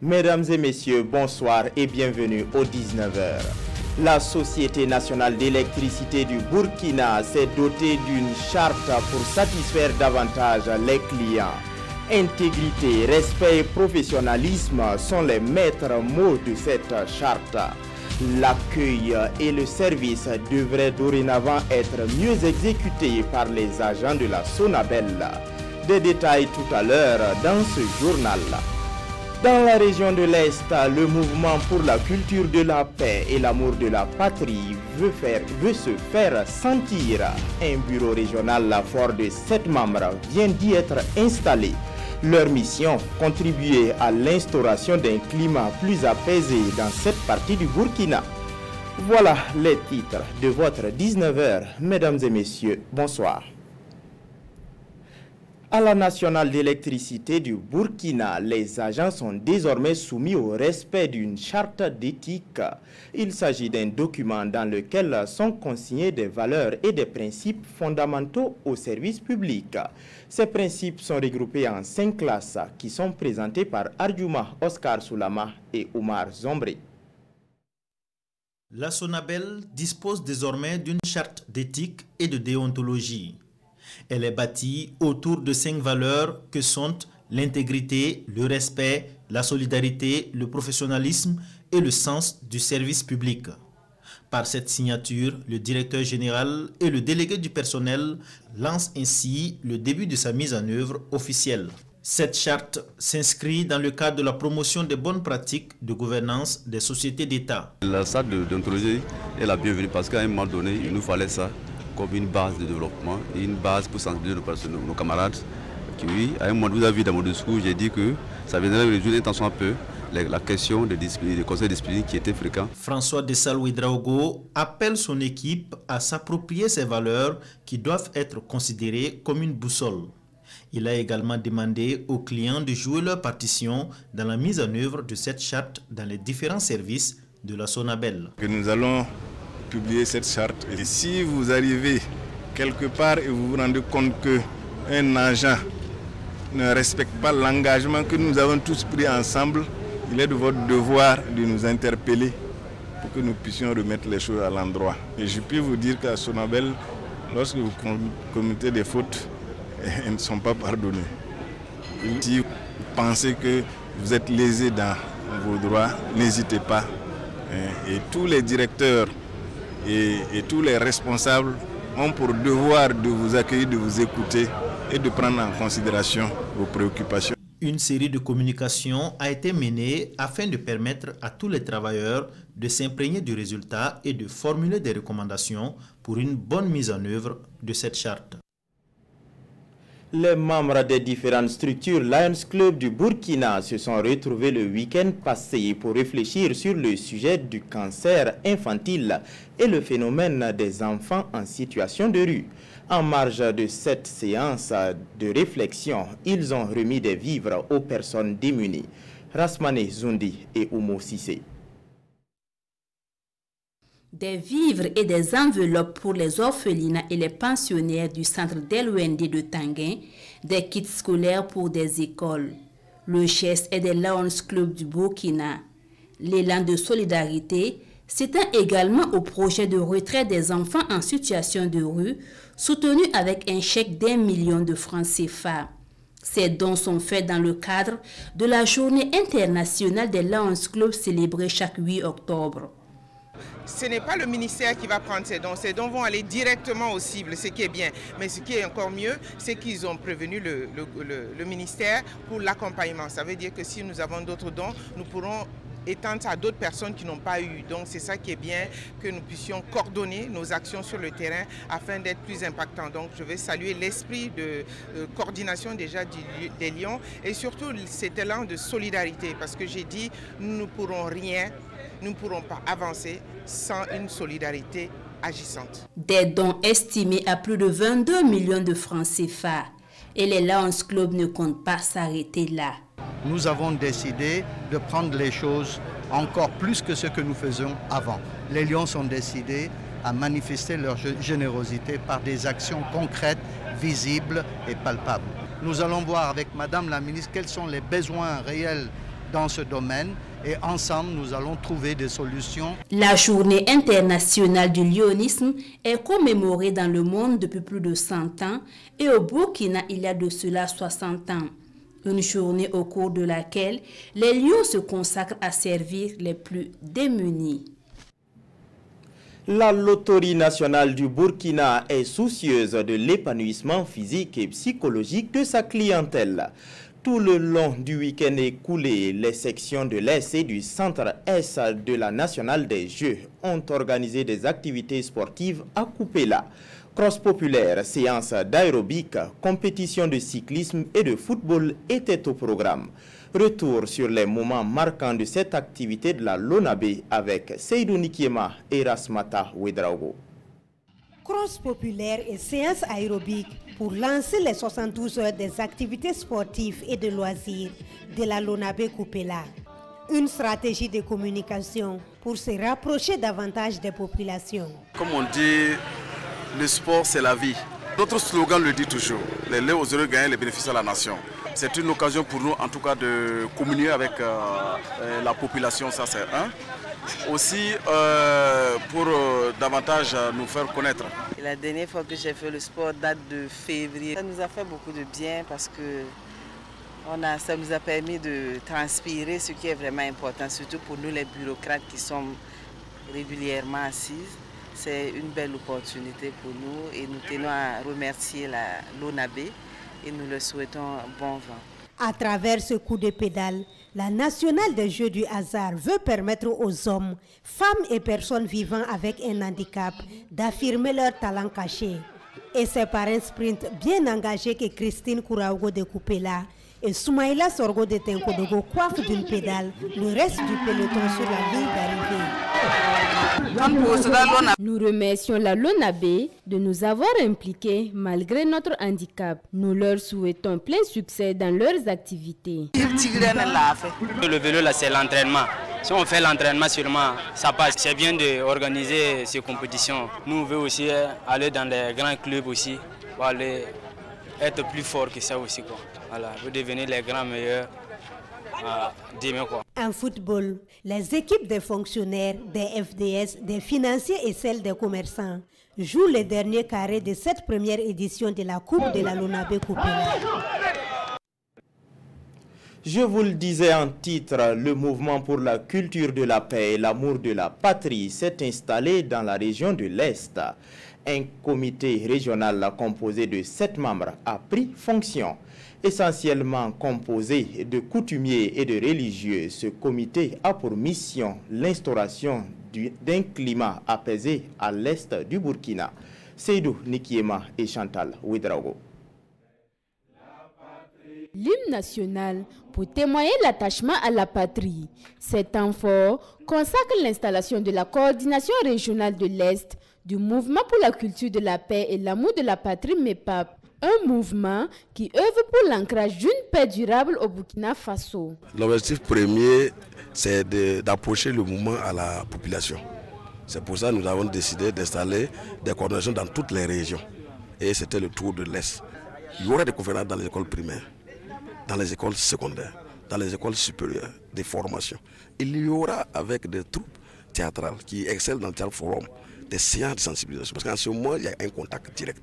Mesdames et messieurs, bonsoir et bienvenue au 19h. La Société nationale d'électricité du Burkina s'est dotée d'une charte pour satisfaire davantage les clients. Intégrité, respect et professionnalisme sont les maîtres mots de cette charte. L'accueil et le service devraient dorénavant être mieux exécutés par les agents de la Sonabel. Des détails tout à l'heure dans ce journal. Dans la région de l'Est, le mouvement pour la culture de la paix et l'amour de la patrie veut se faire sentir. Un bureau régional fort de 7 membres vient d'y être installé. Leur mission, contribuer à l'instauration d'un climat plus apaisé dans cette partie du Burkina. Voilà les titres de votre 19h. Mesdames et messieurs, bonsoir. À la nationale d'électricité du Burkina, les agents sont désormais soumis au respect d'une charte d'éthique. Il s'agit d'un document dans lequel sont consignés des valeurs et des principes fondamentaux au service public. Ces principes sont regroupés en 5 classes qui sont présentées par Arjuma Oscar Soulama et Oumar Zombré. La Sonabel dispose désormais d'une charte d'éthique et de déontologie. Elle est bâtie autour de 5 valeurs que sont l'intégrité, le respect, la solidarité, le professionnalisme et le sens du service public. Par cette signature, le directeur général et le délégué du personnel lancent ainsi le début de sa mise en œuvre officielle. Cette charte s'inscrit dans le cadre de la promotion des bonnes pratiques de gouvernance des sociétés d'État. La charte de déontologie est la bienvenue parce qu'à un moment donné, il nous fallait ça comme une base de développement et une base pour sensibiliser nos camarades. Oui, à un moment, vous avez vu dans mon discours, j'ai dit que ça viendrait résoudre intention un peu la question des conseils disciplinaires qui étaient fréquents. François Dessal-Ouedraogo appelle son équipe à s'approprier ces valeurs qui doivent être considérées comme une boussole. Il a également demandé aux clients de jouer leur partition dans la mise en œuvre de cette charte dans les différents services de la Sonabel. Que nous allons publier cette charte. Et si vous arrivez quelque part et vous vous rendez compte qu'un agent ne respecte pas l'engagement que nous avons tous pris ensemble, il est de votre devoir de nous interpeller pour que nous puissions remettre les choses à l'endroit. Et je peux vous dire qu'à Sonabel, lorsque vous commettez des fautes, elles ne sont pas pardonnées. Si vous pensez que vous êtes lésé dans vos droits, n'hésitez pas. Et tous les directeurs et tous les responsables ont pour devoir de vous accueillir, de vous écouter et de prendre en considération vos préoccupations. Une série de communications a été menée afin de permettre à tous les travailleurs de s'imprégner du résultat et de formuler des recommandations pour une bonne mise en œuvre de cette charte. Les membres des différentes structures Lions Club du Burkina se sont retrouvés le week-end passé pour réfléchir sur le sujet du cancer infantile et le phénomène des enfants en situation de rue. En marge de cette séance de réflexion, ils ont remis des vivres aux personnes démunies. Rasmane Zundi et Oumo Sissé. Des vivres et des enveloppes pour les orphelinats et les pensionnaires du centre d'Elwende de Tanguin, des kits scolaires pour des écoles. Le geste est des Lions Club du Burkina. L'élan de solidarité s'étend également au projet de retraite des enfants en situation de rue, soutenu avec un chèque d'1 million de francs CFA. Ces dons sont faits dans le cadre de la journée internationale des Lions Club célébrée chaque 8 octobre. Ce n'est pas le ministère qui va prendre ces dons vont aller directement aux cibles, ce qui est bien. Mais ce qui est encore mieux, c'est qu'ils ont prévenu le ministère pour l'accompagnement. Ça veut dire que si nous avons d'autres dons, nous pourrons étendre à d'autres personnes qui n'ont pas eu. Donc c'est ça qui est bien, que nous puissions coordonner nos actions sur le terrain afin d'être plus impactants. Donc je vais saluer l'esprit de coordination déjà des Lions et surtout cet élan de solidarité parce que j'ai dit nous ne pourrons rien, nous ne pourrons pas avancer sans une solidarité agissante. Des dons estimés à plus de 22 millions de francs CFA. Et les Lions Club ne comptent pas s'arrêter là. Nous avons décidé de prendre les choses encore plus que ce que nous faisions avant. Les Lions ont décidé à manifester leur générosité par des actions concrètes, visibles et palpables. Nous allons voir avec Madame la ministre quels sont les besoins réels dans ce domaine et ensemble, nous allons trouver des solutions. La journée internationale du lionisme est commémorée dans le monde depuis plus de 100 ans et au Burkina, il y a de cela 60 ans. Une journée au cours de laquelle les lions se consacrent à servir les plus démunis. La Loterie nationale du Burkina est soucieuse de l'épanouissement physique et psychologique de sa clientèle. Tout le long du week-end écoulé, les sections de l'Est et du centre-Est de la Nationale des Jeux ont organisé des activités sportives à Koupéla. Cross populaire, séances d'aérobic, compétitions de cyclisme et de football étaient au programme. Retour sur les moments marquants de cette activité de la Lonabé avec Seydou Nikiema et Rasmata Ouedraogo. Cross populaire et séances aérobiques pour lancer les 72 heures des activités sportives et de loisirs de la Lonabé Koupéla. Une stratégie de communication pour se rapprocher davantage des populations. Comme on dit, le sport c'est la vie. Notre slogan le dit toujours, les laits aux heureux gagnent les bénéfices à la nation. C'est une occasion pour nous en tout cas de communier avec la population, ça c'est un. Aussi pour davantage nous faire connaître. La dernière fois que j'ai fait le sport date de février. Ça nous a fait beaucoup de bien parce que ça nous a permis de transpirer, ce qui est vraiment important, surtout pour nous les bureaucrates qui sommes régulièrement assises. C'est une belle opportunité pour nous et nous tenons à remercier la Lonabé et nous leur souhaitons bon vent. À travers ce coup de pédale, la Nationale des Jeux du hasard veut permettre aux hommes, femmes et personnes vivant avec un handicap d'affirmer leur talent caché. Et c'est par un sprint bien engagé que Christine Kouraogo de Koupéla et Soumaïla Sorgo de Tenkodogo coiffent d'une pédale le reste du peloton sur la ligne d'arrivée. Nous remercions la Lonabé de nous avoir impliqués malgré notre handicap. Nous leur souhaitons plein succès dans leurs activités. Le vélo là c'est l'entraînement. Si on fait l'entraînement seulement, ça passe. C'est bien d'organiser ces compétitions. Nous on veut aussi aller dans les grands clubs aussi pour aller être plus fort que ça aussi quoi. Voilà, pour devenir les grands meilleurs. En football, les équipes des fonctionnaires, des FDS, des financiers et celles des commerçants jouent les derniers carrés de cette première édition de la Coupe de la Lonabé Koupéla. Je vous le disais en titre, le mouvement pour la culture de la paix et l'amour de la patrie s'est installé dans la région de l'Est. Un comité régional composé de 7 membres a pris fonction. Essentiellement composé de coutumiers et de religieux, ce comité a pour mission l'instauration d'un climat apaisé à l'est du Burkina. Seydou Nikiema et Chantal Ouedraogo. L'hymne national pour témoigner l'attachement à la patrie. Cet temps fort consacre l'installation de la coordination régionale de l'Est du mouvement pour la culture de la paix et l'amour de la patrie MEPAP. Un mouvement qui œuvre pour l'ancrage d'une paix durable au Burkina Faso. L'objectif premier, c'est d'approcher le mouvement à la population. C'est pour ça que nous avons décidé d'installer des coordinations dans toutes les régions. Et c'était le tour de l'Est. Il y aura des conférences dans les écoles primaires, dans les écoles secondaires, dans les écoles supérieures, des formations. Il y aura avec des troupes théâtrales qui excellent dans le théâtre forum, des séances de sensibilisation. Parce qu'en ce moment, il y a un contact direct.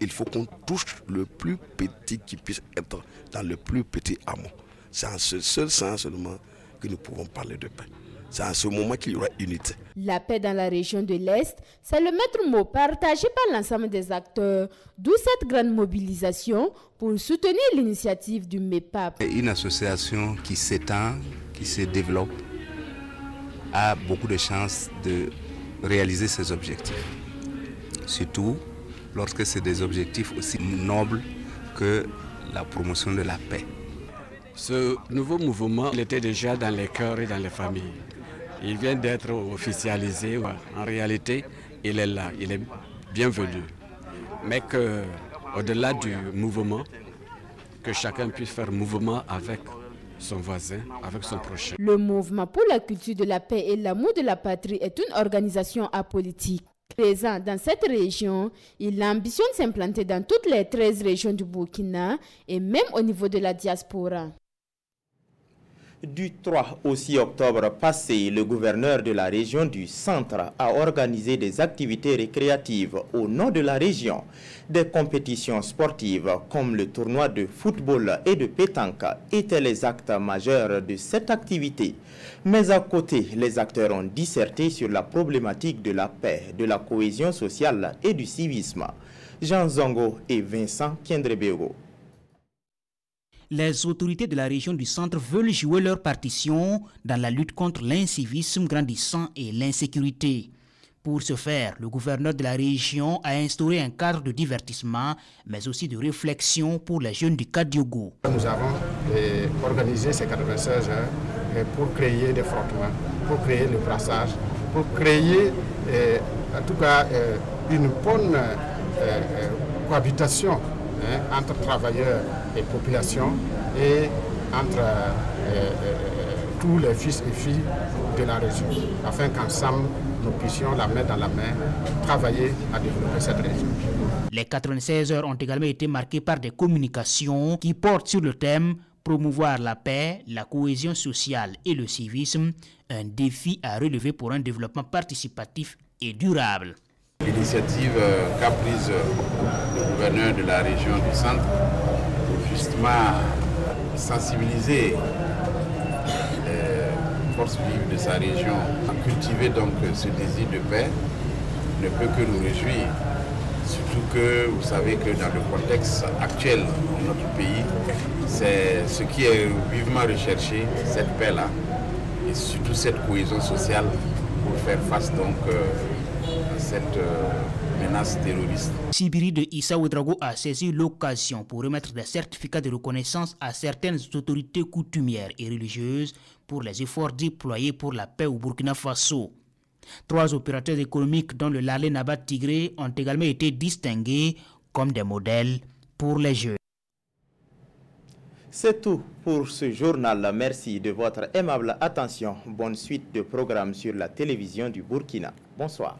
Il faut qu'on touche le plus petit qui puisse être dans le plus petit hameau. C'est en ce seul sens seulement que nous pouvons parler de paix. C'est en ce moment qu'il y aura unité. La paix dans la région de l'Est, c'est le maître mot partagé par l'ensemble des acteurs, d'où cette grande mobilisation pour soutenir l'initiative du MEPAP. Une association qui s'étend, qui se développe, a beaucoup de chances de réaliser ses objectifs. Surtout lorsque c'est des objectifs aussi nobles que la promotion de la paix. Ce nouveau mouvement, il était déjà dans les cœurs et dans les familles. Il vient d'être officialisé. En réalité, il est là, il est bienvenu. Mais qu'au-delà du mouvement, que chacun puisse faire mouvement avec son voisin, avec son prochain. Le mouvement pour la culture de la paix et l'amour de la patrie est une organisation apolitique. Présent dans cette région, il ambitionne s'implanter dans toutes les 13 régions du Burkina et même au niveau de la diaspora. Du 3 au 6 octobre passé, le gouverneur de la région du Centre a organisé des activités récréatives au nom de la région. Des compétitions sportives comme le tournoi de football et de pétanque étaient les actes majeurs de cette activité. Mais à côté, les acteurs ont disserté sur la problématique de la paix, de la cohésion sociale et du civisme. Jean Zongo et Vincent Kendrebego. Les autorités de la région du Centre veulent jouer leur partition dans la lutte contre l'incivisme grandissant et l'insécurité. Pour ce faire, le gouverneur de la région a instauré un cadre de divertissement, mais aussi de réflexion pour les jeunes du Kadiogo. Nous avons organisé ces 96 heures pour créer des frottements, pour créer le brassage, pour créer en tout cas une bonne cohabitation entre travailleurs et population et entre tous les fils et filles de la région, afin qu'ensemble nous puissions la main dans la main travailler à développer cette région. Les 96 heures ont également été marquées par des communications qui portent sur le thème « Promouvoir la paix, la cohésion sociale et le civisme, un défi à relever pour un développement participatif et durable ». L'initiative qu'a prise le gouverneur de la région du Centre pour justement sensibiliser les forces vives de sa région à cultiver donc ce désir de paix ne peut que nous réjouir. Surtout que vous savez que dans le contexte actuel de notre pays, c'est ce qui est vivement recherché, cette paix-là, et surtout cette cohésion sociale pour faire face donc à cette menace terroriste. Sibiri de Issa Ouedraogo a saisi l'occasion pour remettre des certificats de reconnaissance à certaines autorités coutumières et religieuses pour les efforts déployés pour la paix au Burkina Faso. 3 opérateurs économiques dont le Larlé Nabat Tigré ont également été distingués comme des modèles pour les jeunes. C'est tout pour ce journal. Merci de votre aimable attention. Bonne suite de programmes sur la télévision du Burkina. Bonsoir.